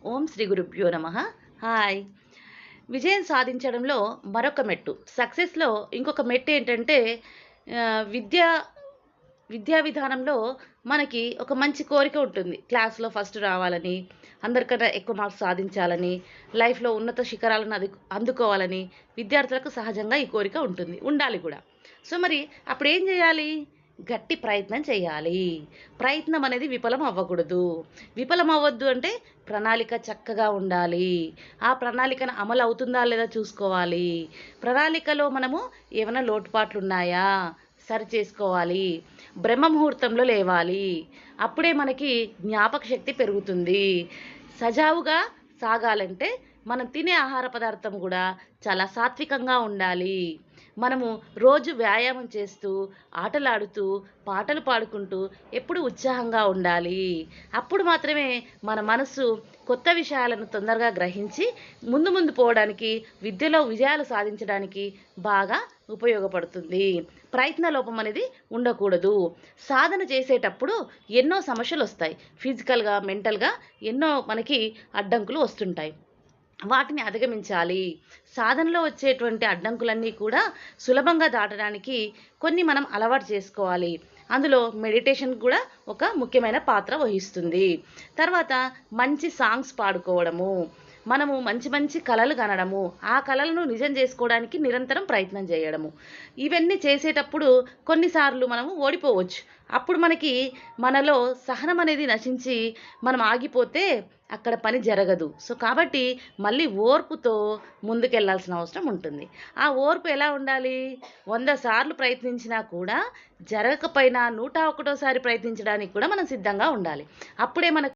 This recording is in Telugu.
ఓం శ్రీ గురుభ్యో నమః. హాయ్! విజయం సాధించడంలో మరొక మెట్టు, సక్సెస్‌లో ఇంకొక మెట్టు ఏంటంటే విద్యా విద్యా విధానంలో మనకి ఒక మంచి కోరిక ఉంటుంది. క్లాస్‌లో ఫస్ట్ రావాలని, అందరికన్నా ఎక్కువ మార్క్స్ సాధించాలని, లైఫ్‌లో ఉన్నత శిఖరాలను అందుకోవాలని విద్యార్థులకు సహజంగా ఈ కోరిక ఉంటుంది. ఉండాలి కూడా. సో, మరి అప్పుడేం జేయాలి? గట్టి ప్రయత్నం చేయాలి. ప్రయత్నం అనేది విఫలం అవ్వకూడదు. విఫలం అవ్వద్దు అంటే ప్రణాళిక చక్కగా ఉండాలి. ఆ ప్రణాళికను అమలు అవుతుందా లేదా చూసుకోవాలి. ప్రణాళికలో మనము ఏమైనా లోటుపాట్లున్నాయా? సరిచేసుకోవాలి. బ్రహ్మ ముహూర్తంలో లేవాలి. అప్పుడే మనకి జ్ఞాపక శక్తి పెరుగుతుంది. సజావుగా సాగాలంటే మనం తినే ఆహార పదార్థం గూడా చాలా సాత్వికంగా ఉండాలి. మనము రోజు వ్యాయామం చేస్తూ, ఆటలాడుతూ, పాటలు పాడుకుంటూ ఎప్పుడూ ఉత్సాహంగా ఉండాలి. అప్పుడు మాత్రమే మన మనసు కొత్త విషయాలను తొందరగా గ్రహించి ముందు ముందు పోవడానికి, విద్యలో విజయాలు సాధించడానికి బాగా ఉపయోగపడుతుంది. ప్రయత్న లోపం అనేది ఉండకూడదు. సాధన చేసేటప్పుడు ఎన్నో సమస్యలొస్తాయి. ఫిజికల్‌గా, మెంటల్‌గా ఎన్నో మనకి అడ్డంకులు వస్తుంటాయి. వాటిని అధిగమించాలి. సాధనలో వచ్చేటువంటి అడ్డంకులన్నీ కూడా సులభంగా దాటడానికి కొన్ని మనం అలవాటు చేసుకోవాలి. అందులో మెడిటేషన్ కూడా ఒక ముఖ్యమైన పాత్ర వహిస్తుంది. తర్వాత మంచి సాంగ్స్ పాడుకోవడము, మనము మంచి మంచి కలలు కనడము, ఆ కలలను నిజం చేసుకోవడానికి నిరంతరం ప్రయత్నం చేయడము. ఇవన్నీ చేసేటప్పుడు కొన్నిసార్లు మనము ఓడిపోవచ్చు. అప్పుడు మనకి మనలో సహనం అనేది నశించి మనం ఆగిపోతే అక్కడ పని జరగదు. సో, కాబట్టి మళ్ళీ ఓర్పుతో ముందుకెళ్ళాల్సిన అవసరం ఉంటుంది. ఆ ఓర్పు ఎలా ఉండాలి? 100 సార్లు ప్రయత్నించినా కూడా జరగకపోయినా 101 సారి ప్రయత్నించడానికి కూడా మనం సిద్ధంగా ఉండాలి. అప్పుడే మనకు